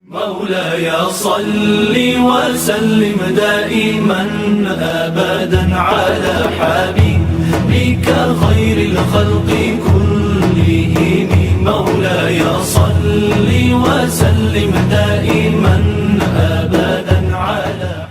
مولاي صل وسلم دائما أبدا على حبيبك خير الخلق كلهم. مولاي صل وسلم دائما أبدا على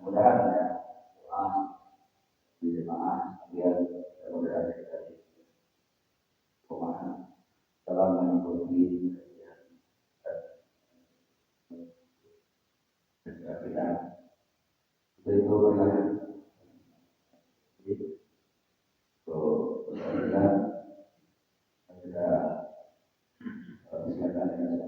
mudah-mudahan ya doa di jemaah biar mudah-mudahan kita pemahaman dalam mengikuti kita itu berlaku so kita sudah silakan dengan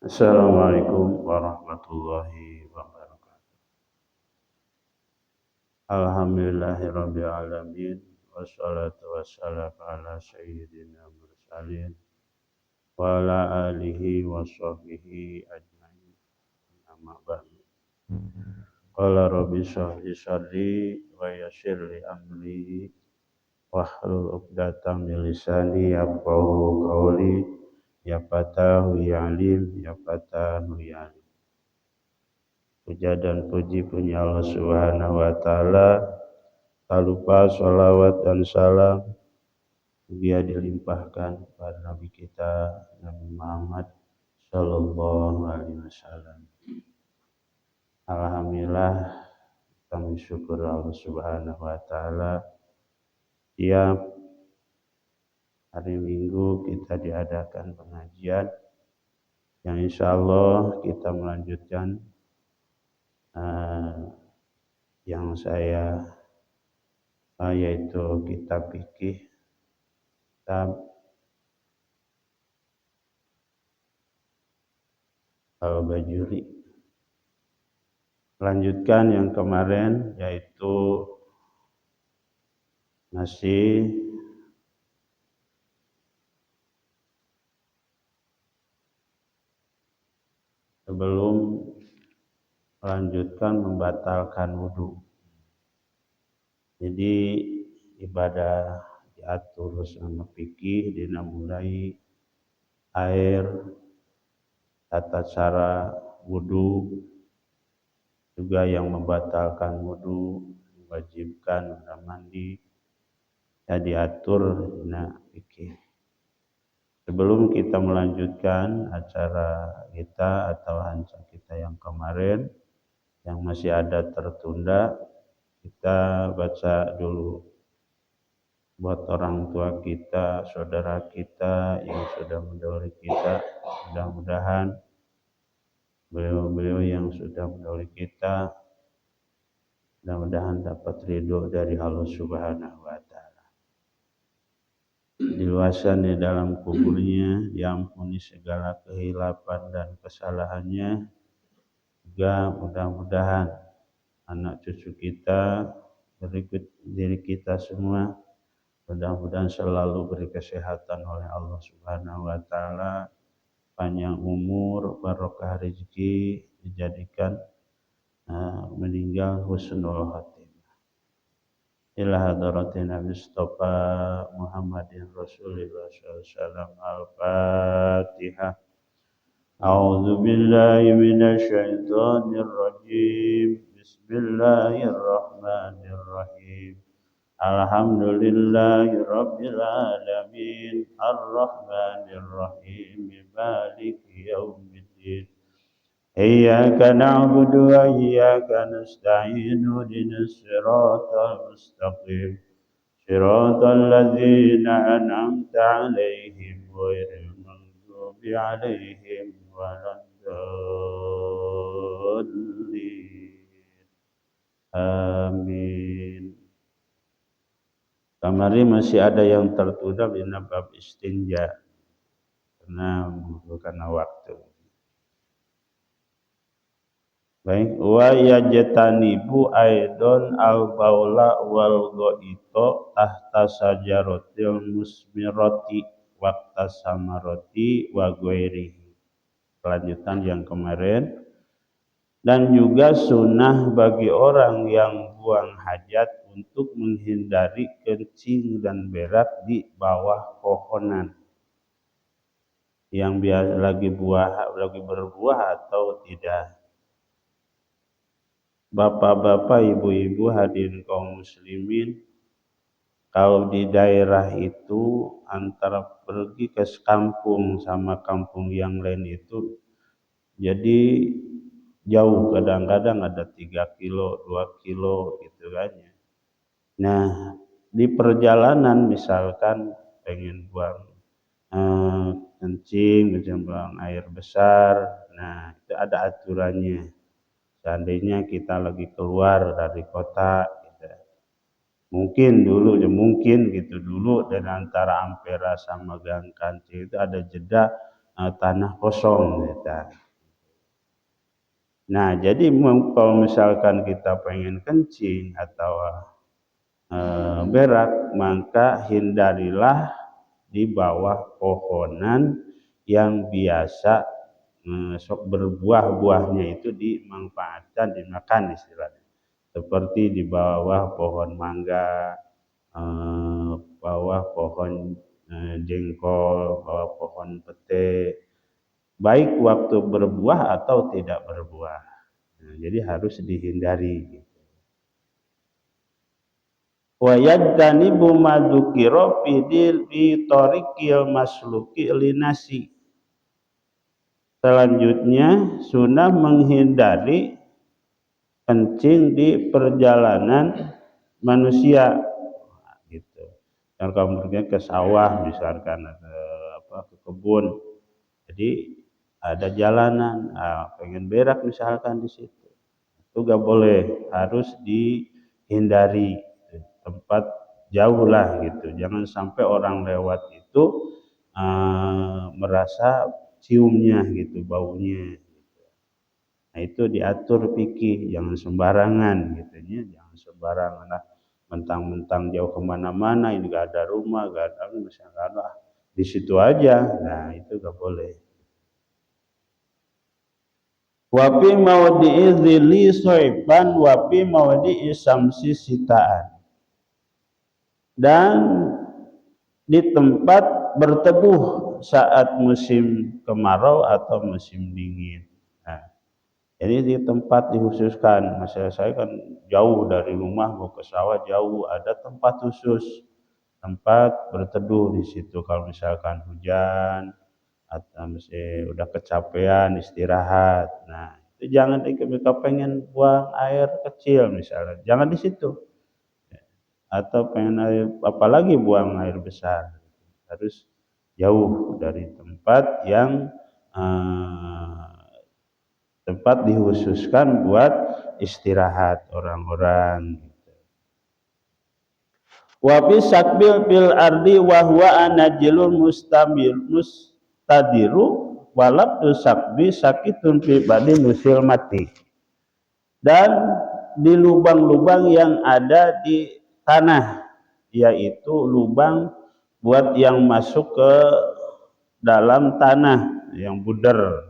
Assalamualaikum warahmatullahi wabarakatuh. Alhamdulillahirabbil alamin wassalatu wassalamu ala sayyidina mursalin wa ala alihi washabbihi ajmain. Amma ba'du. Qala rabbi shrah li sadri wa yassir li amri wahlul 'uqdatam min lisani yafqahu qawli. Ya Fatahu ya Alim, ya Fatahu ya Alim. Puja dan puji punya Allah Subhanahu wa Ta'ala. Tak lupa sholawat dan salam biar dilimpahkan pada Nabi kita Nabi Muhammad Sallallahu Alaihi Wasallam. Alhamdulillah kami syukur Allah Subhanahu wa Ta'ala. Tiap hari Minggu kita diadakan pengajian yang insya Allah kita melanjutkan yang saya yaitu kitab fikih, kitab Al-Bajuri. Lanjutkan yang kemarin yaitu masih sebelum melanjutkan membatalkan wudhu. Jadi ibadah diatur sama fikih dina mulai air, tata cara wudhu, juga yang membatalkan wudhu, mewajibkan mandi, ya diatur dina fikih. Sebelum kita melanjutkan acara kita atau hancur kita yang kemarin yang masih ada tertunda, kita baca dulu buat orang tua kita, saudara kita yang sudah mendahului kita. Mudah-mudahan beliau-beliau yang sudah mendahului kita mudah-mudahan dapat ridho dari Allah Subhanahu wa Ta'ala. Diluaskan di dalam kuburnya, diampuni segala kehilapan dan kesalahannya. Juga mudah-mudahan anak cucu kita, berikut diri kita semua, mudah-mudahan selalu beri kesehatan oleh Allah Subhanahu wa Ta'ala, panjang umur, barokah rezeki, dijadikan meninggal husnul khatimah. Ila hadratin Nabi Mustafa Muhammadin Rasulullah SAW. Al-Fatihah. A'udzu billahi minasy syaithanir rajim. Bismillahirrahmanirrahim. Alhamdulillahi rabbil alamin. Ar-Rahmanir Rahim. Maliki yaumiddin. Iyyaka na'budu wa iyyaka nasta'in ihdinas siratal mustaqim siratal ladzina an'amta 'alaihim ghairil maghdubi 'alaihim waladdallin. Amin. Kamari masih ada yang tertunda di bab istinja karena membutuhkan waktu. Baik, wa yajtanibu aidon al baula wal ghaito tahta sajaratil musmirati waqta samarati wa ghairihi. Kelanjutan yang kemarin. Dan juga sunnah bagi orang yang buang hajat untuk menghindari kencing dan berak di bawah pohonan yang lagi berbuah atau tidak. Bapak-bapak, ibu-ibu, hadirin kaum muslimin, kalau di daerah itu antara pergi ke kampung sama kampung yang lain itu jadi jauh, kadang-kadang ada 3 kilo, 2 kilo gitu kan ya. Nah, di perjalanan misalkan pengen buang kencing, buang air besar, nah itu ada aturannya. Seandainya kita lagi keluar dari kota, gitu. Mungkin gitu dulu dan antara Ampera sama Gang Kancing itu ada jeda tanah kosong gitu. Nah, jadi kalau misalkan kita pengen kencing atau berak, maka hindarilah di bawah pohonan yang biasa sok berbuah-buahnya itu dimanfaatkan, dimakan istilahnya. Seperti di bawah pohon mangga, bawah pohon jengkol, bawah pohon pete, baik waktu berbuah atau tidak berbuah. Nah, jadi harus dihindari. Wa yajtanibu ma dzukira fi tariqil masluki linasi. Selanjutnya sunnah menghindari kencing di perjalanan manusia gitu. Yang kemudian ke sawah misalkan ke kebun. Jadi ada jalanan, pengen berak misalkan di situ. Itu gak boleh, harus dihindari tempat jauh lah gitu. Jangan sampai orang lewat itu merasa ciumnya gitu, baunya. Nah itu diatur fikih, jangan sembarangan gitu ya, jangan sembarangan lah mentang-mentang jauh kemana-mana, ini gak ada rumah, gak ada misalnya di situ aja, nah itu gak boleh. Wapi mawdi'i dzilli soiban wapi mawdi'i samsi sitaan, dan di tempat berteduh saat musim kemarau atau musim dingin. Nah, jadi di tempat dikhususkan. Masalah saya kan jauh dari rumah, mau ke sawah jauh, ada tempat khusus, tempat berteduh di situ. Kalau misalkan hujan atau misalnya udah kecapean istirahat, nah itu jangan kita pengen buang air kecil misalnya, jangan di situ. Atau pengen air, apalagi buang air besar, harus jauh dari tempat yang tempat dikhususkan buat istirahat orang-orang. Wa fi sakbil fil ardi wa huwa anajilul mustadiru walabdu sakbi sakitun fi badi musil mati. Dan di lubang-lubang yang ada di tanah, yaitu lubang buat yang masuk ke dalam tanah yang bundar.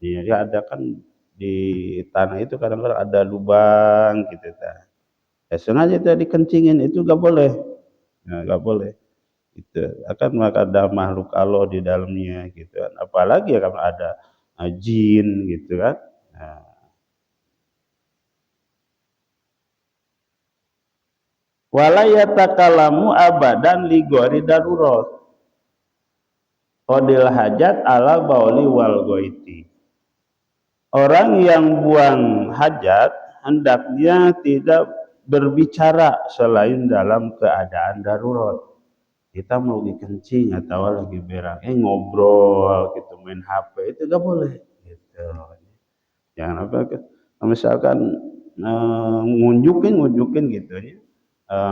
Jadi ada kan di tanah itu kadang-kadang ada lubang gitu ta. Ya sengaja tadi dikencingin itu gak boleh. Nah, gak boleh. Itu akan ada makhluk Allah di dalamnya gitu kan. Apalagi kalau ada jin gitu kan. Nah, wala yatakalamu abadan li ghairi darurat. Qadil hajat ala bauli wal ghaiti. Orang yang buang hajat hendaknya tidak berbicara selain dalam keadaan darurat. Kita mau lagi kencing atau lagi berak, ngobrol gitu, main HP itu gak boleh. Gitu. Jangan apa? Misalkan ngunjukin gitu ya.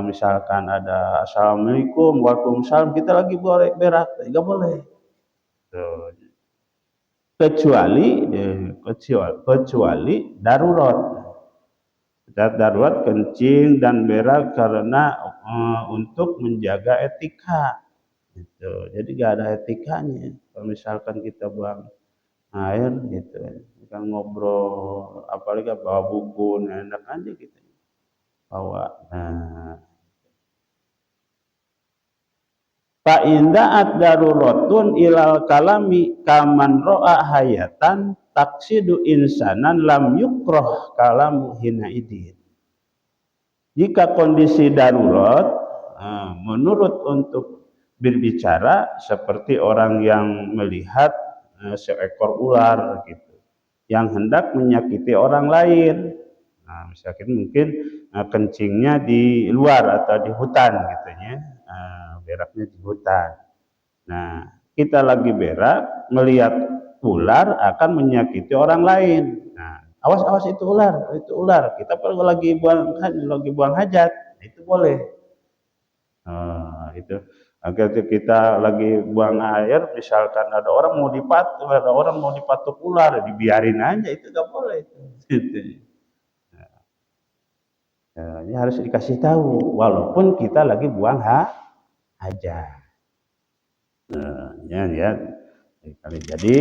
Misalkan ada assalamualaikum, waalaikumsalam, kita lagi berak, gak boleh. Tuh. Kecuali darurat. Darurat kencing dan berak karena untuk menjaga etika. Gitu. Jadi gak ada etikanya. Kalau misalkan kita buang air gitu, kan ngobrol, apalagi bawa buku, enak aja gitu. Bawa. Nah. Fa inda'at daruratun ilal kalami kaman ro'a hayatan taksidu insanan lam yukroh kalamu hina idin. Jika kondisi darurat, menurut untuk berbicara seperti orang yang melihat seekor ular gitu, yang hendak menyakiti orang lain. Nah, misalkan mungkin kencingnya di luar atau di hutan gitu ya. Beraknya di hutan. Nah, kita lagi berak, melihat ular akan menyakiti orang lain. Nah, awas itu ular. Kita perlu lagi buang hajat, itu boleh. Itu. Ketika kita lagi buang air, misalkan ada orang mau dipatuk ular, dibiarin aja, itu nggak boleh. Gitu. Nah, ini harus dikasih tahu, walaupun kita lagi buang hajat. Ya. Jadi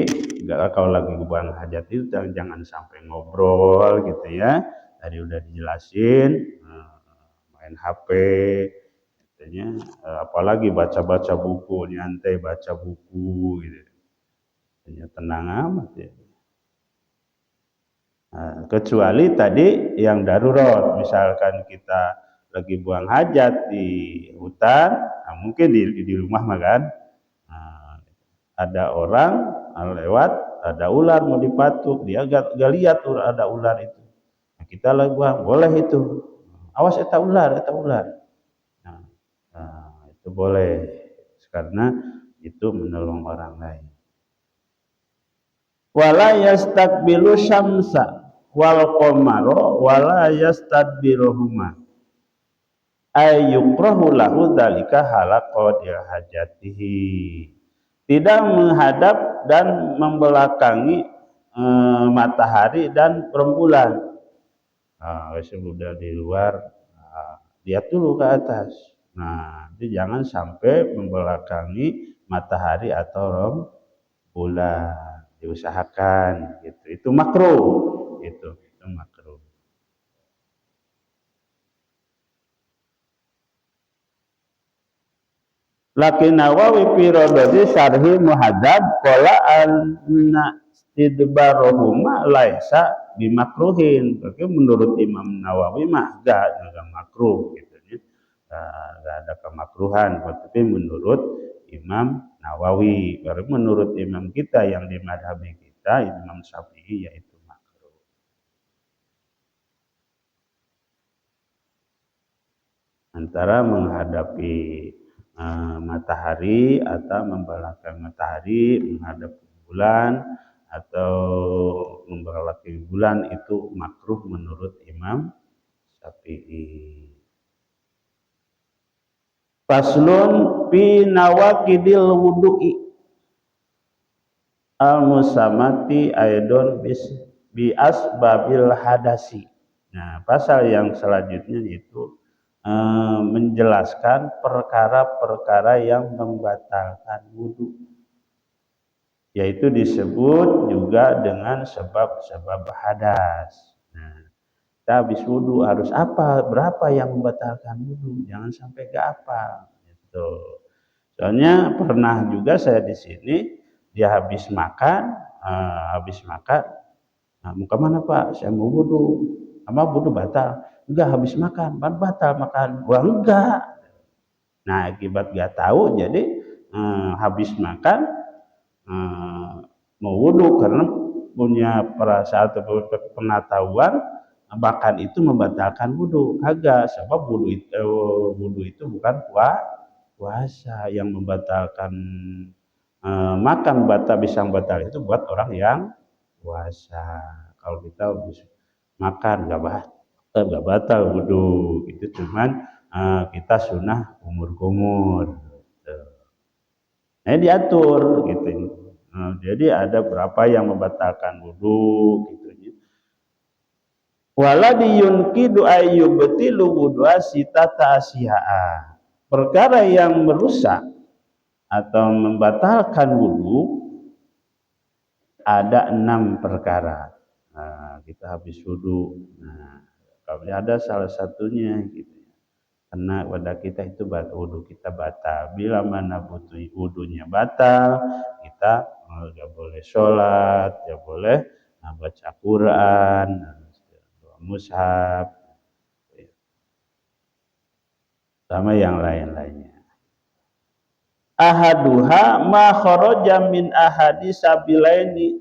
kalau lagi buang hajat itu jangan sampai ngobrol gitu ya. Tadi udah dijelasin, main HP, katanya, apalagi baca buku, nyantai baca buku gitu. Tenang amat ya. Kecuali tadi yang darurat, misalkan kita lagi buang hajat di hutan, mungkin di rumah mah kan. Ada orang lewat, ada ular mau dipatuk, dia gak lihat ada ular itu. Nah, kita lagi buang, boleh itu. Awas eta ular. Nah, itu boleh karena itu menolong orang lain. Wala yastaqbilu syamsa wal qamara wala yastadbiruhuma. Ayyukrahu lahu dzalika halaqadil hajatihi. Tidak menghadap dan membelakangi matahari dan rembulan. Sudah di luar, lihat dulu ke atas. Nah, jadi jangan sampai membelakangi matahari atau rembulan. Diusahakan gitu. Itu makruh. Itu makruh. Lakin Nawawi fi Radhi Syarhi Muhadzab qala anna istidbaruhuma laisa bimakruhin. Tapi menurut Imam Nawawi mah enggak makruh gitu ya. Enggak ada kemakruhan, tapi menurut Imam Nawawi. Baru menurut imam kita yang di mazhab kita, Imam Syafi'i, yaitu makruh. Antara menghadapi matahari atau membelakang matahari, menghadap bulan atau membelakang bulan, itu makruh menurut Imam Syafi'i. Faslun fi nawaqidil wudu'i al-musamati aidon bi asbabil hadasi. Nah, pasal yang selanjutnya itu menjelaskan perkara-perkara yang membatalkan wudhu, yaitu disebut juga dengan sebab-sebab hadas. Nah, kita habis wudhu harus apa, berapa yang membatalkan wudhu, jangan sampai gak apa gitu. Soalnya pernah juga saya di sini, dia habis makan, nah, mau kemana Pak? Saya mau wudhu. Apa wudhu batal? Enggak, habis makan, batal makan. Wah, enggak. Nah, akibat gak tahu, jadi habis makan mau wudhu karena punya perasaan atau pengetahuan makan itu membatalkan wudu, kagak, sebab wudu itu bukan puasa. Yang membatalkan makan bisa batal itu buat orang yang puasa. Kalau kita makan nggak batal wudu, itu cuman kita sunnah kumur-kumur. Nah, diatur gitu. Jadi ada berapa yang membatalkan wudu gitu. Waladi yunqidu ayyubtilu wudua sitata asya'a. Perkara yang merusak atau membatalkan wudu ada 6 perkara. Nah, kita habis wudu. Nah, kalau ada salah satunya gitu. Karena pada kita itu wudu kita batal. Bila mana wudunya batal, kita nggak boleh sholat, nggak boleh baca Quran, mushaf, sama yang lain-lainnya. Ahaduha ma kharaja min ahadis sabilaini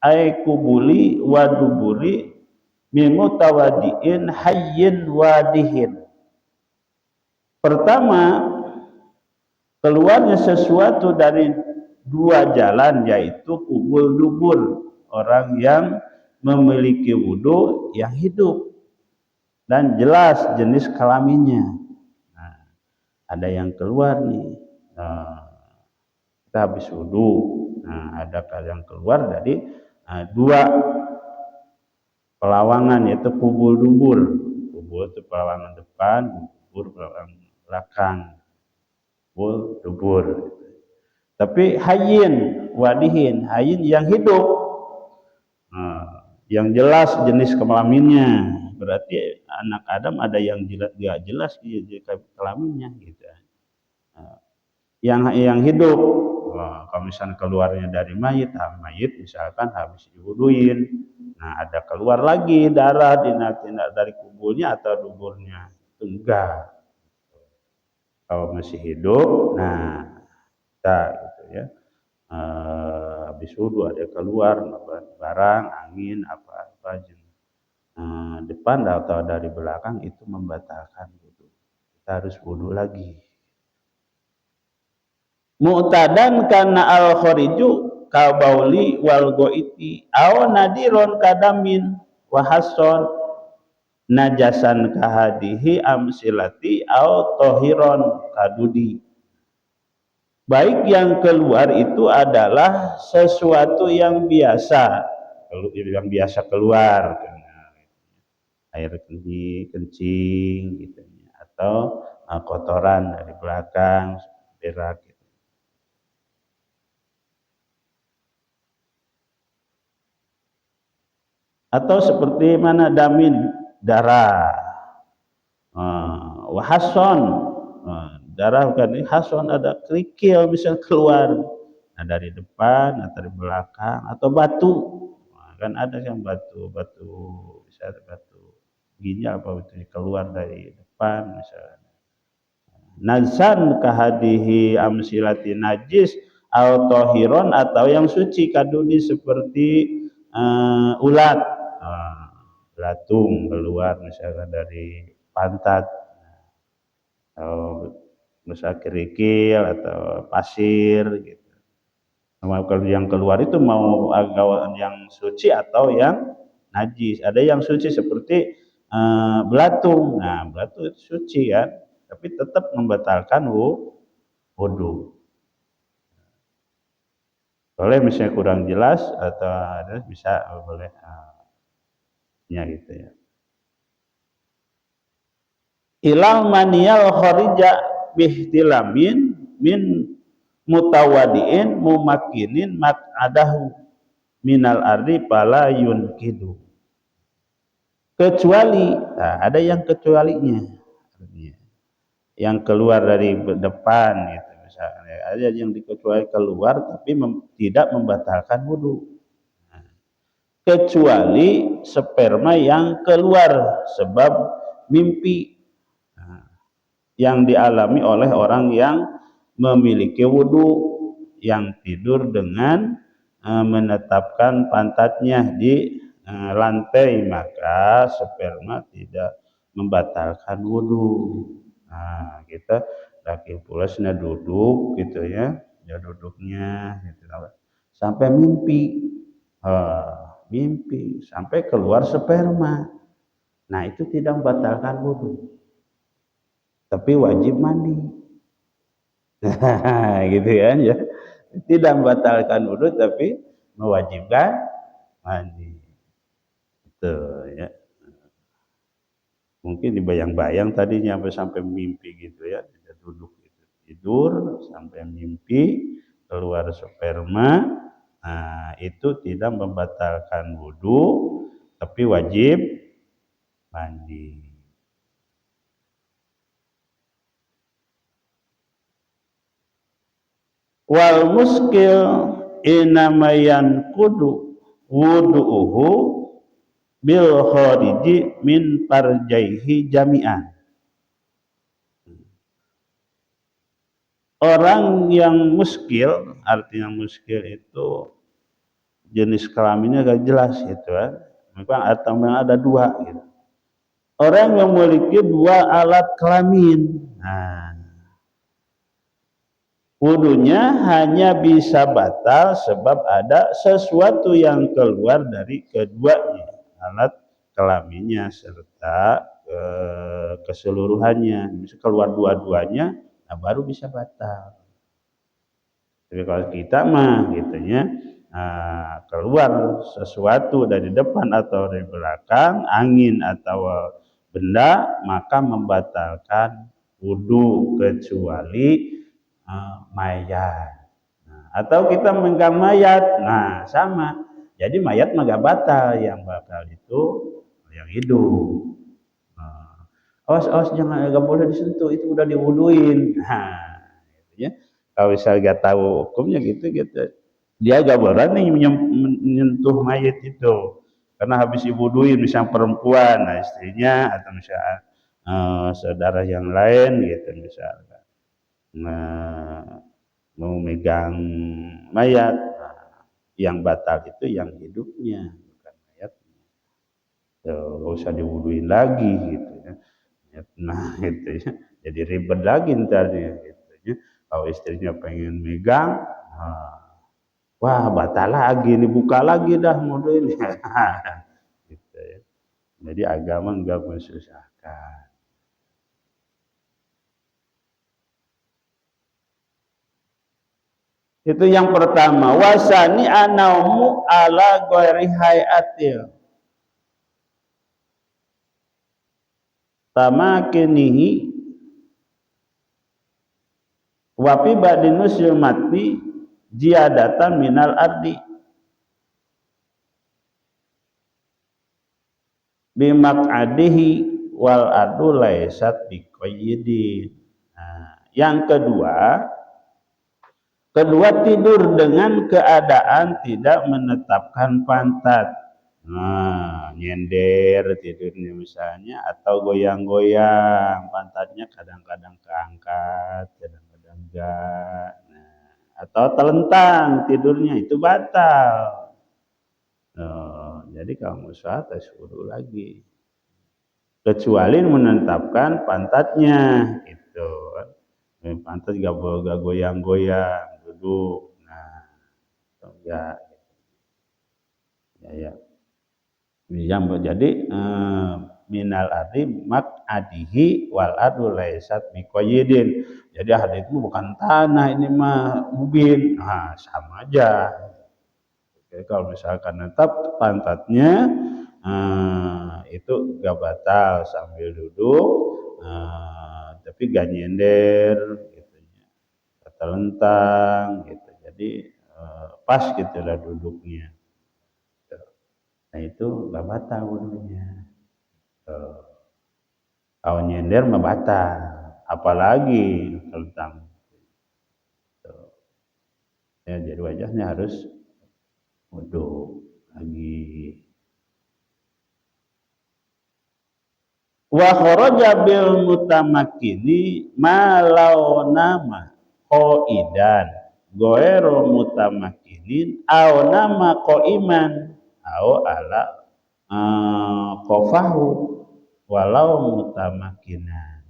ay kubuli wa duburi mimutawadiin hayyin wadihin. Pertama, keluarnya sesuatu dari 2 jalan, yaitu kubul dubur, orang yang memiliki wudu yang hidup dan jelas jenis kelaminnya. Nah, ada yang keluar nih, kita habis wudu, nah ada yang keluar dari 2 pelawangan, yaitu kubul dubur. Kubul itu pelawangan depan, dubur pelawangan belakang, kubul dubur. Tapi hayyin wadihin, hayyin yang hidup, yang jelas jenis kelaminnya. Berarti anak Adam ada yang jelas kelaminnya gitu. Yang hidup, kalau misalnya keluarnya dari mayit misalkan habis diwuduin, nah ada keluar lagi darah dari kubulnya atau duburnya, itu enggak. Kalau masih hidup, nah kita gitu ya, habis wudu ada keluar barang, angin, apa depan atau dari belakang, itu membatalkan wudu. Kita harus wudu lagi. Mu'tadan kana al-khariju kabauli wal goiti aw nadiron kadamin wa hason najasan kahadihi amsilati aw tohiron kadudi. Baik yang keluar itu adalah sesuatu yang biasa keluar, air kencing gitu, atau kotoran dari belakang berak gitu. Atau seperti mana damin, darah, wahason, darah bukan hason, ada kerikil misal keluar, nah dari depan atau dari belakang, atau batu, kan ada yang batu bisa batu ginjal apa itu keluar dari depan misalnya. Nazan kahadihi amsilati najis atau tohiron, atau yang suci kaduni seperti ulat, belatung keluar misalkan dari pantat, atau misal kerikil atau pasir gitu. Kalau yang keluar itu mau yang suci atau yang najis. Ada yang suci seperti belatung. Nah, belatung itu suci kan, tapi tetap membatalkan wudu. Boleh misalnya kurang jelas atau ada bisa boleh ya gitu ya. Ilal maniyal kharija bihtilamin min mutawadiin mumakinin mak'adahu minal ardi pala yunkidu. Kecuali, nah ada yang kecualinya, yang keluar dari depan gitu misalnya, ada yang dikecuali keluar tapi tidak membatalkan wudu. Kecuali sperma yang keluar sebab mimpi, yang dialami oleh orang yang memiliki wudu, yang tidur dengan menetapkan pantatnya di lantai, maka sperma tidak membatalkan wudhu. Nah, kita laki pulasnya duduk gitu ya, duduknya gitu, sampai mimpi, mimpi sampai keluar sperma. Nah, itu tidak membatalkan wudhu, tapi wajib mandi. Gitu kan ya, tidak membatalkan wudhu tapi mewajibkan mandi. Itu ya. Mungkin dibayang-bayang tadinya sampai mimpi gitu ya, dia duduk gitu, tidur sampai mimpi keluar sperma. Nah, itu tidak membatalkan wudhu tapi wajib mandi. Wal muskil inamayan kudu wudu'uhu bil khariji min farjaihi jami'an. Orang yang muskil, artinya muskil itu jenis kelaminnya gak jelas gitu kan. Memang atau memang ada dua gitu. Orang yang memiliki dua alat kelamin. Nah, wudunya hanya bisa batal sebab ada sesuatu yang keluar dari keduanya, alat kelaminnya serta keseluruhannya. Bisa keluar dua-duanya, nah baru bisa batal. Tapi kalau kita mah gitunya, keluar sesuatu dari depan atau dari belakang, angin atau benda, maka membatalkan wudu kecuali mayat. Atau kita megang mayat, nah sama. Jadi mayat mah gak batal, yang batal itu yang hidup. Awas jangan, gak boleh disentuh, itu udah diwuduin. Nah, gitu ya. Kalau misalnya gak tahu hukumnya gitu, dia gak berani menyentuh mayat itu, karena habis diwuduin, misalnya perempuan, nah istrinya atau misalnya saudara yang lain gitu misalnya. Nah, mau megang mayat, yang batal itu yang hidupnya, bukan mayatnya. Gak usah diwuduin lagi gitu ya. Nah itu ya, jadi ribet lagi ntar gitu ya. Kalau istrinya pengen megang, wah batal lagi, dibuka lagi dah modelnya. Gitu ya. Jadi agama enggak mensusahkan. Itu yang pertama. Wasani anaumu ala ghairi hayatil tamakinihi wapi badinus yumati ziyadatan minal ardi bimak'adihi wal ardu laysat biqayyidin. Nah, yang kedua tidur dengan keadaan tidak menetapkan pantat. Nah, nyender tidurnya misalnya, atau goyang-goyang pantatnya, kadang-kadang keangkat, kadang-kadang enggak. Nah, atau telentang tidurnya, itu batal. Jadi kalau mau sholat harus wudu lagi, kecuali menetapkan pantatnya gitu. Pantat gak goyang-goyang, duduk, nah enggak ya. Jadi minal ardi mak'adihi wal ardu laysat biqayyidin. Jadi hadis itu bukan tanah, ini mah ubin. Nah, sama aja. Oke, kalau misalkan tetap pantatnya itu gak batal sambil duduk, tapi gak nyender gitu ya, telentang gitu. Jadi pas gitu lah duduknya. Nah itu gak batal wudunya. Kalau nyender mah batal, apalagi telentang. Ya, jadi wajahnya harus wudu lagi. Wa kharaja bil mutamakkini ma law nama qaidan ghairu mutamakkin mutamakinin au nama qaiman au ala qafahu walau mutamakinan.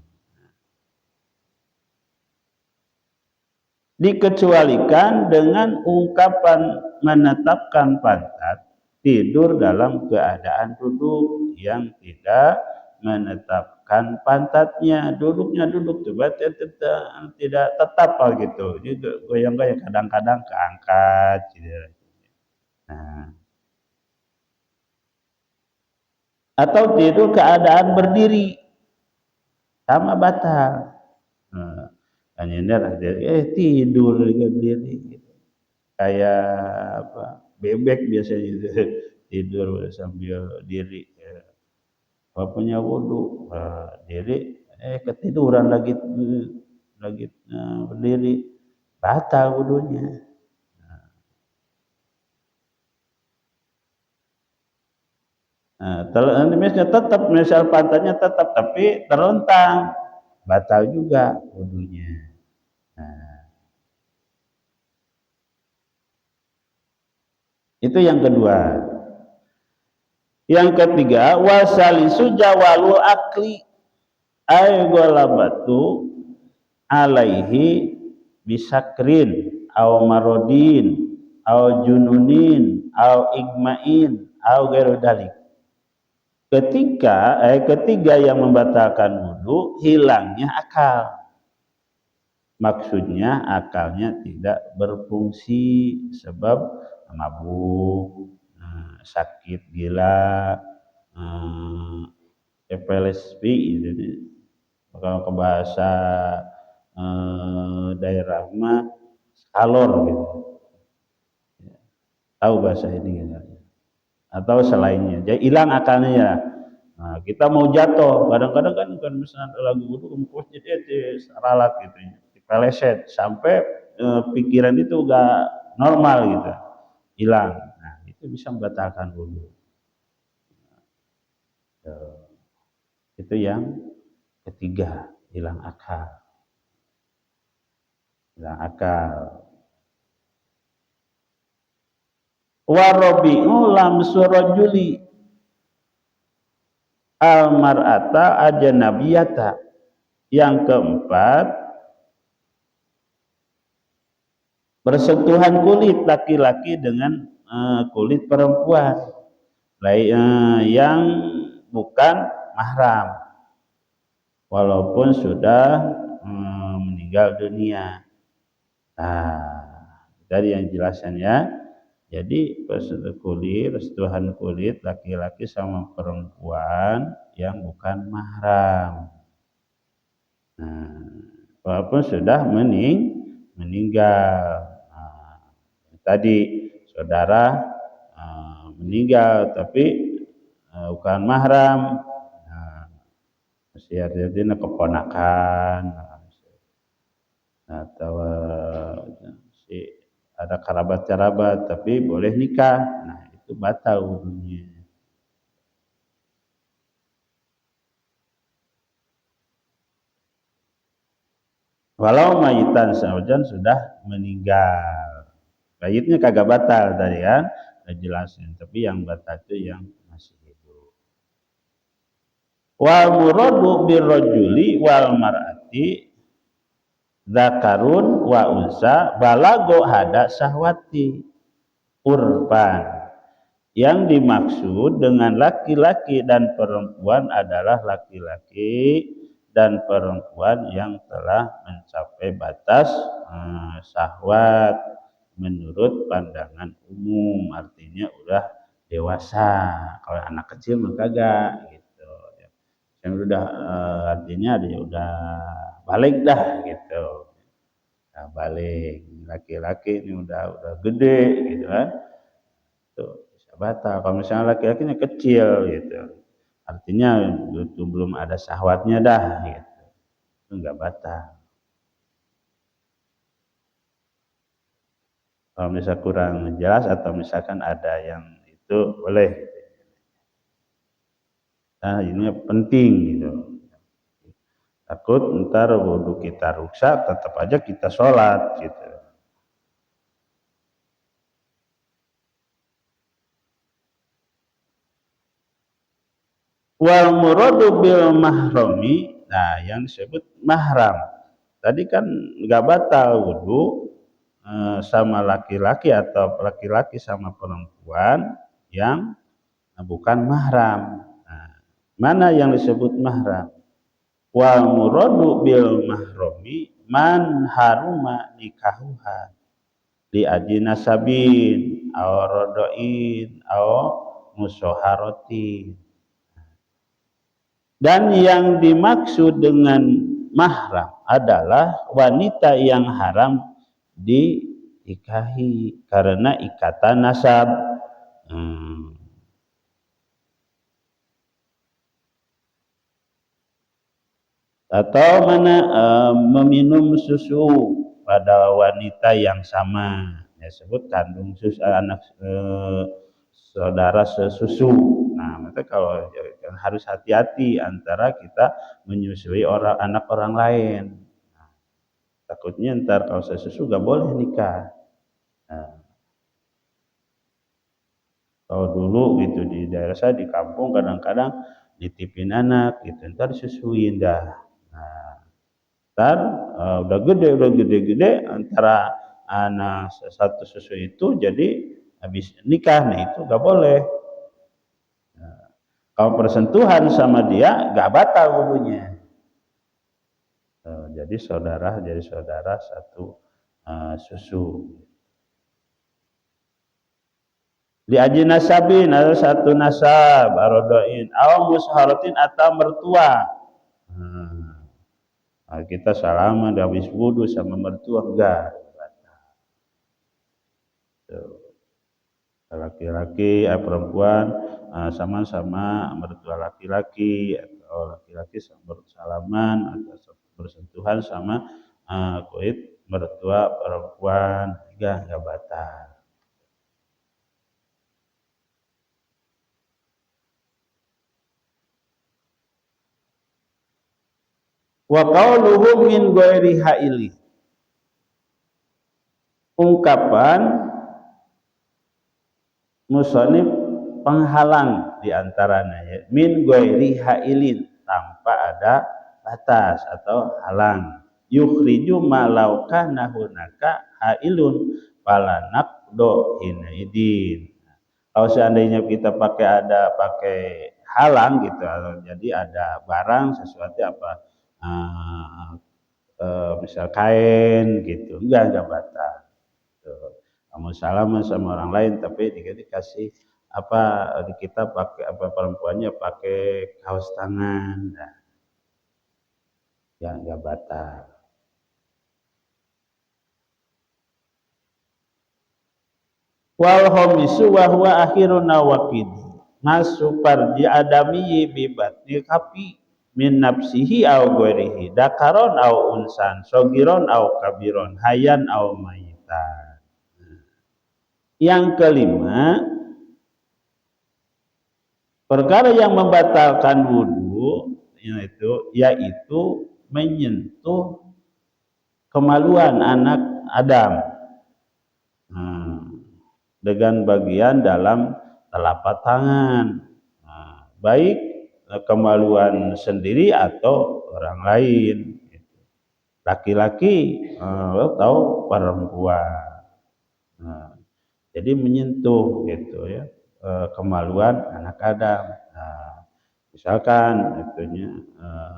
Dikecualikan dengan ungkapan menetapkan pantat tidur dalam keadaan duduk yang tidak menetapkan pantatnya, duduknya duduk coba tidak tetap gitu, juga goyang-goyang kadang-kadang keangkat gitu. Nah, atau tidur keadaan berdiri sama batal. Nah, hanya tidur berdiri gitu. Kayak apa? Bebek biasanya gitu. Tidur sambil diri. Kalau punya wudu, diri ketiduran lagi berdiri, batal wudunya. Tetap misal pantatnya tetap tapi terlentang, batal juga wudunya. Itu yang kedua. Yang ketiga, wasalisu jawalul akli ay golabatu alaihi bisakrin au marodin au jununin au igmain au ghairu dalik. Ketiga yang membatalkan wudu, hilangnya akal. Maksudnya akalnya tidak berfungsi sebab mabuk, sakit gila, epilepsi itu kalau ke bahasa daerah mah alor gitu. Tahu bahasa ini gitu. Atau selainnya. Jadi hilang akalnya ya. Nah, kita mau jatuh, kadang-kadang kan misalnya lagu itu kemukul jadi ralat gitu, dipeleset sampai pikiran itu enggak normal gitu, hilang. Nah, itu bisa membatalkan wudu. Itu yang ketiga, hilang akal. Hilang akal. Warabi'u lamsu rajuli al-mar'ata ajnabiyata. Yang keempat, bersentuhan kulit laki-laki dengan kulit perempuan yang bukan mahram walaupun sudah meninggal dunia. Nah, dari yang jelasannya, jadi persentuhan kulit laki-laki sama perempuan yang bukan mahram. Nah, walaupun sudah meninggal. Nah, tadi saudara meninggal tapi bukan mahram. Nah, masih artinya keponakan atau ada kerabat-kerabat tapi boleh nikah. Nah, itu batal wudunya. Walau mayitan saujan sudah meninggal, mayitnya kagak batal tadi kan, jelasin. Tapi yang batal itu yang masih hidup. Wal muradu birrajuli wal mar'ati zakarun wa unsa balago hada sahwati urban. Yang dimaksud dengan laki-laki dan perempuan adalah laki-laki dan perempuan yang telah mencapai batas syahwat menurut pandangan umum, artinya udah dewasa. Kalau anak kecil mah kagak gitu. Yang udah artinya dia udah balik dah gitu. Nah, balik laki-laki ini udah gede gitu kan. Tuh bisa batal. Kalau misalnya laki-lakinya kecil gitu. Artinya itu belum ada syahwatnya dah gitu. Itu enggak batal. Kalau misalnya kurang jelas atau misalkan ada yang itu boleh. Nah, ini penting gitu. Takut ntar wudu kita rusak, tetap aja kita sholat gitu. Wal muradu bil mahrami, nah yang disebut mahram tadi kan nggak batal wudu sama laki-laki atau laki-laki sama perempuan yang bukan mahram. Nah, mana yang disebut mahram? Wal muradu bil mahrami man haruma nikahuha li ajinasabin aw rodoin aw musoharotin. Dan yang dimaksud dengan mahram adalah wanita yang haram dinikahi karena ikatan nasab. Atau mana meminum susu pada wanita yang sama, ya sebut kandung susu anak saudara sesusu. Nah, maka kalau harus hati-hati antara kita menyusui anak orang lain. Nah, takutnya ntar kalau sesusu gak boleh nikah. Nah, kalau dulu gitu di daerah saya di kampung kadang-kadang nitipin anak gitu, ntar disusuin dah. Nah, ntar udah gede antara anak satu susu itu jadi habis nikah, nah itu gak boleh. Nah, kalau persentuhan sama dia gak batal wudunya. Jadi saudara satu susu. Di aji nasabin ada satu nasab arodoin aw musharatin atau mertua. Nah, kita salaman habis wudu sama mertua enggak. Laki-laki perempuan sama-sama mertua laki-laki atau laki-laki bersalaman atau bersentuhan sama kulit mertua perempuan enggak batal. Wa qauluhu min ghairi haili, ungkapan musonif penghalang diantaranya ya, min ghairi hailin tanpa ada batas atau halang, yukhriju malau kana hunaka hailun fala naqdo hinaidin. Kalau seandainya kita pakai halang gitu, jadi ada barang sesuatu apa misal kain gitu, enggak batal. Kamu salaman sama orang lain tapi dikasih apa kita pakai apa perempuannya pakai kaos tangan, nah, ya enggak batal. Wal homisu wa huwa akhirun nawaqid masuk farji adami bi batni kafi min nafsihi aw ghairihi dakaron aw unsan sogiron aw kabiron hayan aw mayitan. Yang kelima, perkara yang membatalkan wudu yaitu menyentuh kemaluan anak Adam dengan bagian dalam telapak tangan, baik kemaluan sendiri atau orang lain, laki-laki atau perempuan. Jadi menyentuh gitu ya kemaluan anak Adam. Nah, misalkan itunya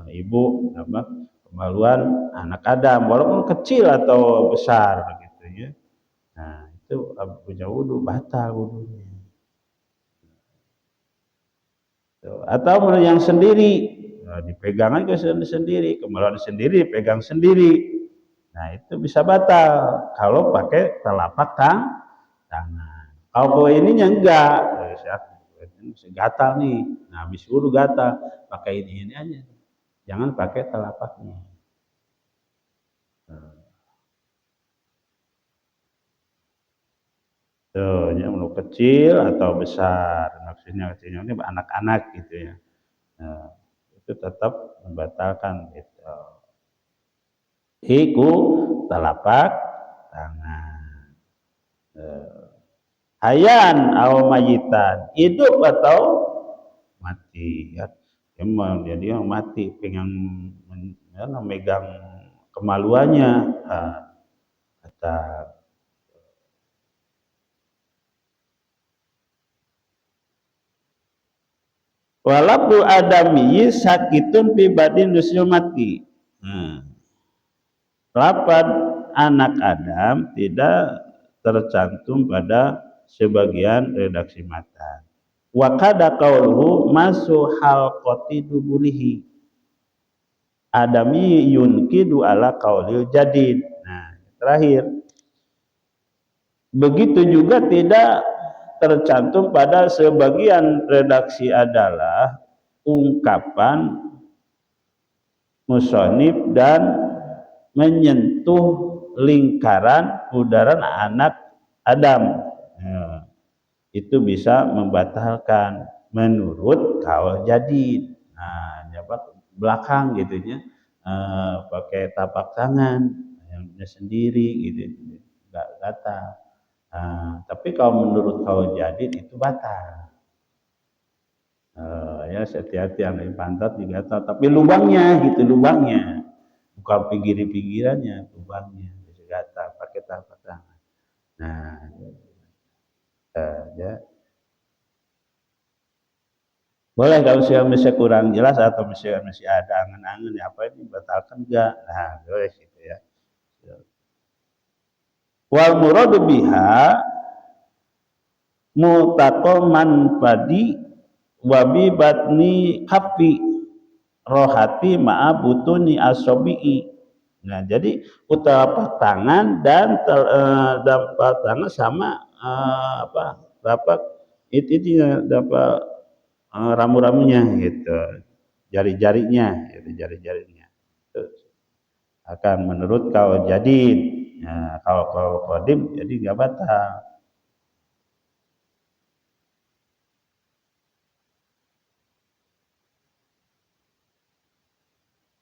ibu apa kemaluan anak Adam walaupun kecil atau besar gitu ya. Nah, itu punya wudu batal wudunya. Atau yang sendiri dipegang aja sendiri, kemaluan sendiri dipegang sendiri. Nah, itu bisa batal kalau pakai telapak tangan. Kalau ininya enggak, gatal nih. Nah, habis wudu gatal, pakai ini aja. Jangan pakai telapaknya. Tuh, yang mau kecil atau besar, maksudnya kecilnya ini anak-anak gitu ya. Nah, itu tetap membatalkan gitu. Iku telapak tangan. Hayan atau mayitan, hidup atau mati ya. emang jadi yang mati pengen megang kemaluannya. Kata walaupun adami sakitun fi badin nusul mati. Lapan anak Adam tidak tercantum pada sebagian redaksi matan. Wa kada qauluhu masu halqati duburihi. Adami yunkidu ala qaulil jadid. Nah, terakhir. Begitu juga tidak tercantum pada sebagian redaksi adalah ungkapan musonif dan menyentuh lingkaran udara anak Adam. Itu bisa membatalkan menurut kaul jadid. Nah, dapat belakang gitunya pakai tapak tangan yang sendiri gitu, enggak batal. Tapi kalau menurut kaul jadid itu batal. Ya hati-hati yang lain pantat juga tahu, tapi lubangnya gitu, lubangnya bukan pinggirannya, lubangnya bisa gatal pakai tapak tangan. Nah, ya. Boleh kalau misalnya kurang jelas atau misalnya masih ada angan-angan ya apa ini batalkan enggak? Nah, boleh gitu ya. Wal muradu biha mutaqamman fadi wa bi batni kafi rohati ma'a butuni asobi'i. Nah, jadi telapak tangan dan telapak tangan sama telapak itu dapat ramu-ramunya gitu, jari-jarinya itu jari-jarinya itu akan menurut kaul jadid. Nah, kalau qadim jadi nggak batal.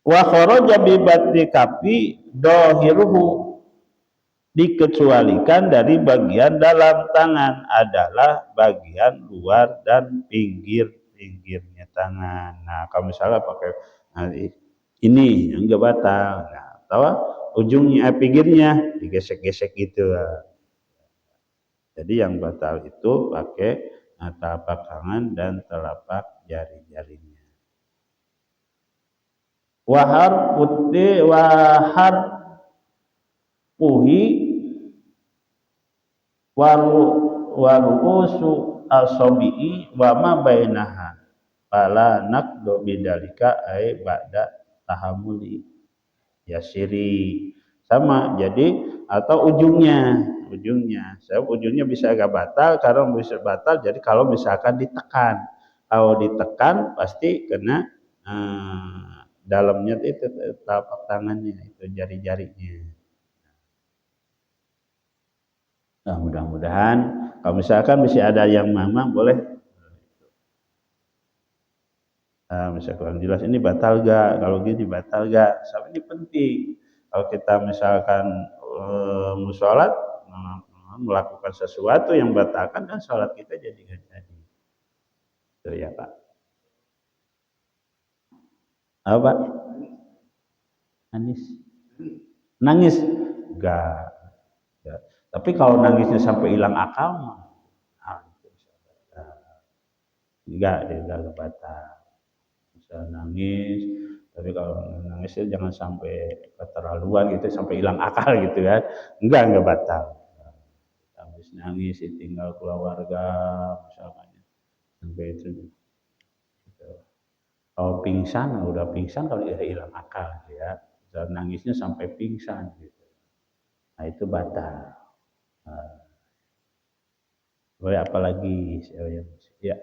Wa kharaja bi batni kafi dohiruhu, dikecualikan dari bagian dalam tangan adalah bagian luar dan pinggirnya tangan. Nah, kalau misalnya pakai ini enggak batal. Nah, tahu ujungnya pinggirnya digesek-gesek gitu. Jadi yang batal itu pakai telapak tangan dan telapak jari-jarinya. Wahar putih wahar puhi waru'usu asobi'i wa ma bainaha fala naqdu bidzalika ai ba'da tahammuli yasiri. Sama, jadi atau ujungnya sebab ujungnya bisa agak batal. Karena bisa batal jadi kalau misalkan ditekan, kalau ditekan pasti kena dalamnya itu telapak tangannya, itu jari-jarinya. Nah, mudah-mudahan kalau misalkan masih ada yang mamang boleh misalkan kurang jelas ini batal gak, kalau gini batal gak, sampai ini penting. Kalau kita misalkan musolat melakukan sesuatu yang batalkan kan sholat kita jadi gak jadi. Itu ya Pak. Apa Pak? Nangis? Enggak. Tapi kalau nangisnya sampai hilang akal mah enggak, dia enggak batal. Bisa nangis, tapi kalau nangisnya jangan sampai keterlaluan gitu, sampai hilang akal gitu kan. Enggak batal. Habis nangis tinggal keluarga misalnya sampai itu gitu. Kalau pingsan udah pingsan, kalau dia hilang akal ya, dan nangisnya sampai pingsan gitu. Nah, itu batal. Boleh apalagi ya.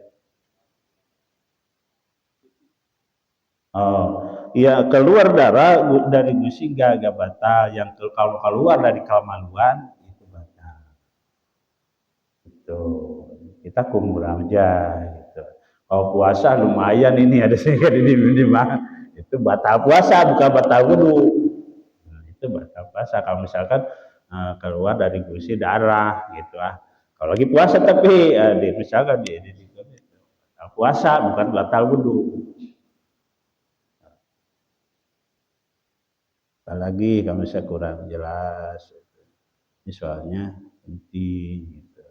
Ya keluar darah dari gusi gak batal. Yang kalau keluar dari kemaluan itu batal. Itu kita kumur aja gitu. Kalau puasa lumayan ini ada sedikit ini mah itu batal puasa bukan batal wudu. Nah, itu batal puasa kalau misalkan keluar dari gusi darah gitu Kalau lagi puasa tapi misalkan di puasa bukan batal wudu. apalagi kalau saya kurang jelas. Ini soalnya penting gitu.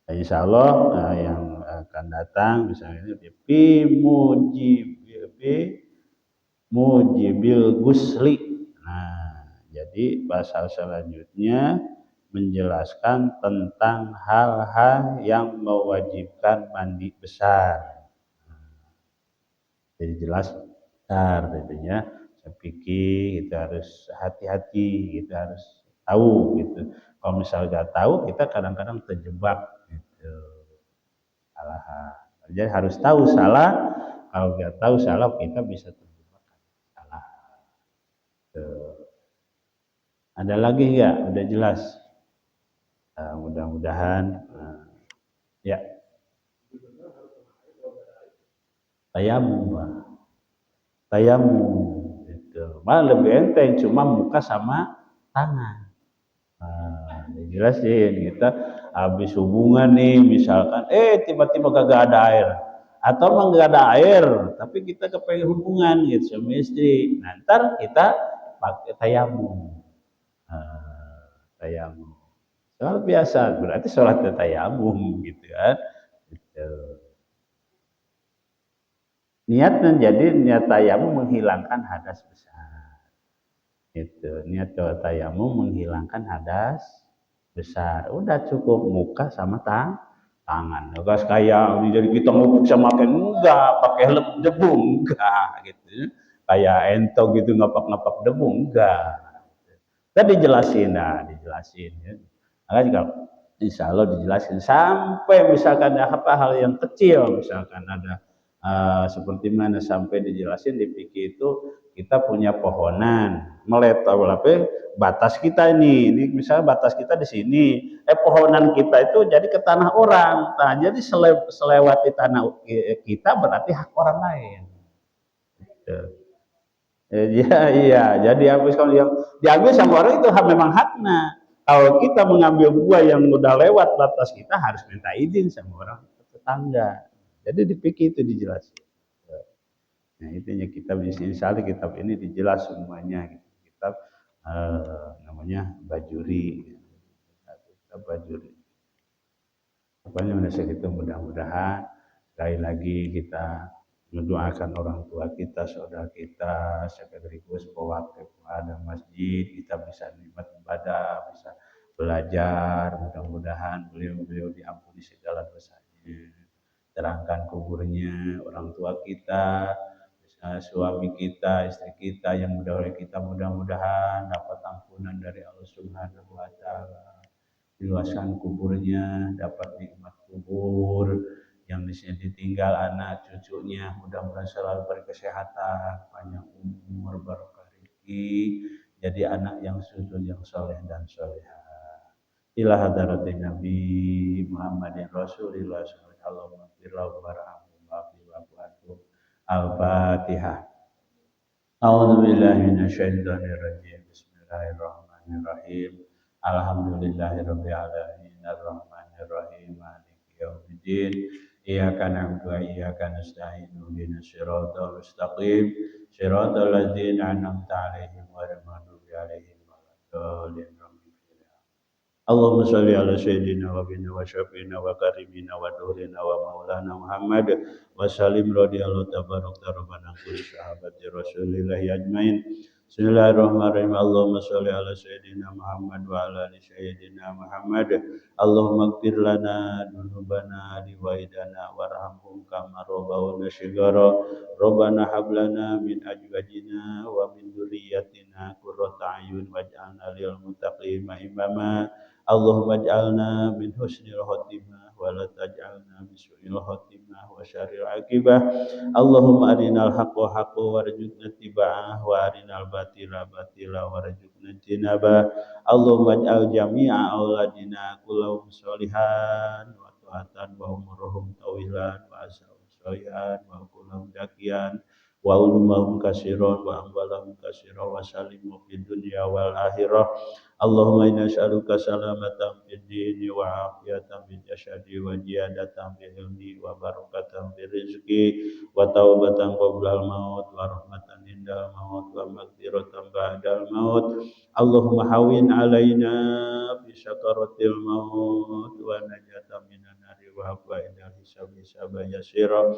Nah, insya Allah yang akan datang misalnya Pi Mujibil Gusli. Nah, jadi pasal selanjutnya menjelaskan tentang hal-hal yang mewajibkan mandi besar. Jadi jelas besar gitu ya. Saya pikir kita harus hati-hati, kita harus tahu gitu. Kalau misalnya nggak tahu, kita kadang-kadang terjebak gitu. Salah. Jadi harus tahu salah. Kalau nggak tahu salah, kita bisa terjebak salah. Gitu. Ada lagi nggak? Udah jelas. Mudah-mudahan ya tayamum, tayamum gitu. Malah lebih enteng cuma muka sama tangan. Nah, dijelasin kita habis hubungan nih misalkan tiba-tiba kagak ada air atau emang gak ada air tapi kita kepengen hubungan gitu sama istri. Nah, ntar kita pakai tayamum. Tayamum. Soal biasa berarti sholat tayamum gitu kan. Gitu. Niat menjadi niat tayamum menghilangkan hadas besar. Itu niat tayamum menghilangkan hadas besar. Udah cukup muka sama tangan. Enggak kayak jadi kita ngupuk sama kain enggak, pakai helm debu enggak gitu. Kayak entog gitu ngapak-ngapak debu enggak. Tadi dijelasin, dijelasin ya. Maka jika insya Allah dijelasin sampai misalkan apa hal yang kecil, misalkan ada seperti mana sampai dijelasin di fikih itu kita punya pohonan meletak batas kita ini misalnya batas kita di sini, pohonan kita itu jadi ke tanah orang, nah jadi selewat di tanah kita berarti hak orang lain. Gitu. Iya, jadi habis kalau yang diambil sama orang itu memang haknya. Kalau kita mengambil buah yang udah lewat batas kita harus minta izin sama orang tetangga. Jadi di fikih itu dijelaskan. Nah, intinya kita bisa misalnya kitab ini dijelas semuanya gitu. Kitab namanya Bajuri. Kitab Bajuri. Pokoknya itu mudah-mudahan sekali lagi kita mendoakan orang tua kita, saudara kita, sekaligus pewakil ada masjid, kita bisa nikmat ibadah, bisa belajar, mudah-mudahan beliau-beliau diampuni segala dosanya, terangkan kuburnya, orang tua kita, suami kita, istri kita yang mendahului kita mudah-mudahan dapat ampunan dari Allah Subhanahu wa taala. Luaskan kuburnya, dapat nikmat kubur, yang di sini ditinggal anak cucunya mudah-mudahan selalu berkesehatan, panjang umur, barokah rezeki, jadi anak yang sujud, yang soleh dan solehah. Ila hadratin Nabi Muhammadin Rasulillah sallallahu alaihi wasallam. Al-Fatihah. A'udzu billahi minasyaitonir rajim. Bismillahirrahmanirrahim. Alhamdulillahirabbil alamin arrahmanir rahim maliki yaumiddin. Iyyaka na'budu wa iyyaka nasta'in ihdinas siratal mustaqim siratal ladzina an'amta 'alaihim ghairil maghdubi 'alaihim waladdallin. Allahumma sholli ala sayyidina wa bina wa syafi'ina wa karimina wa durina wa maulana Muhammad wa salim radhiyallahu tabarak rabbana kulli sahabati rasulillahi ajmain. Bismillahirrahmanirrahim. Allahumma sholli ala sayyidina Muhammad wa ala ali sayyidina Muhammad. Allahumma ighfir lana dzunubana liwaidana warhamhum kama rabbawna shighara. Rabbana hab lana min azwajina wa min dzurriyyatina qurrata a'yun waj'alna lil muttaqina imama. Allahumma ij'alna min husnil khotimah wa la taj'alna min su'il khotimah wa syarril aqibah. Allahumma arinal haqqa haqqa warzuqna ittiba'ah wa arinal batila batila warzuqna ijtinabah. Allahumma ij'al jami'a auladina kullahum sholihan wa tu'atan wa umurhum tawilan wa asahum sholihan wa kullahum dakian wa ulumahum kasiron wa ambalahum kasiron wa salimu fid dunya wal akhirah. Allahumma inna nas'aluka salamatan fid dini wa afiyatan fil jasadi wa ziyadatan fil ilmi wa barakatan fil rizqi wa taubatan qoblal maut wa rahmatan indal maut wa maghfiratan ba'dal maut. Allahumma hawin alaina fi sakaratil maut wa najatan minan nari wa hafwa indal hisaban yasira.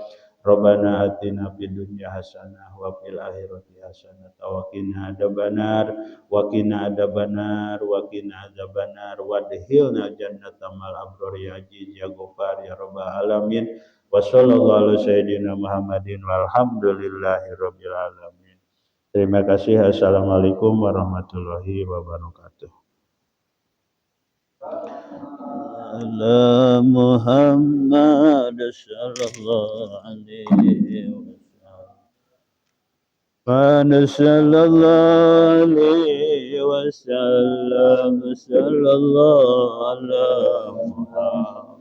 Rabbana atina fid dunya hasanah wa fil akhirati hasanah wa qina adzabannar wa qina adzabannar wa qina adzabannar wadkhilna jannata mal abrar ya aziz ya ghafar ya rabbal alamin. Wa sallallahu ala sayyidina Muhammadin walhamdulillahi rabbil alamin. Terima kasih. Assalamualaikum warahmatullahi wabarakatuh. Ala Muhammad sallallahu alaihi wasallam. Sallallahu ala Muhammad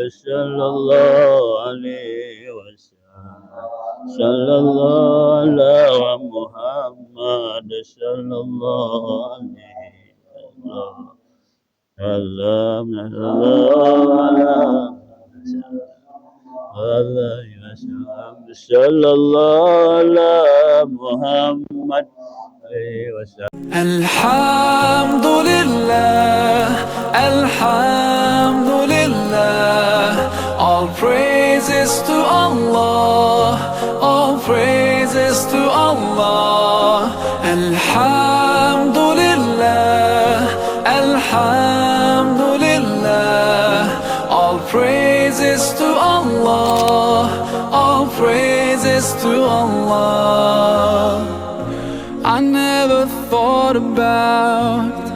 sallallahu alaihi wasallam. Sallallahu ala Muhammad sallallahu alaihi wasallam. Allah sallallahu ala Muhammad Alhamdulillah, Alhamdulillah, all praises to Allah, all praises to Allah. Alhamdulillah, Alhamdulillah, all praises to Allah, all praises to Allah. I never thought about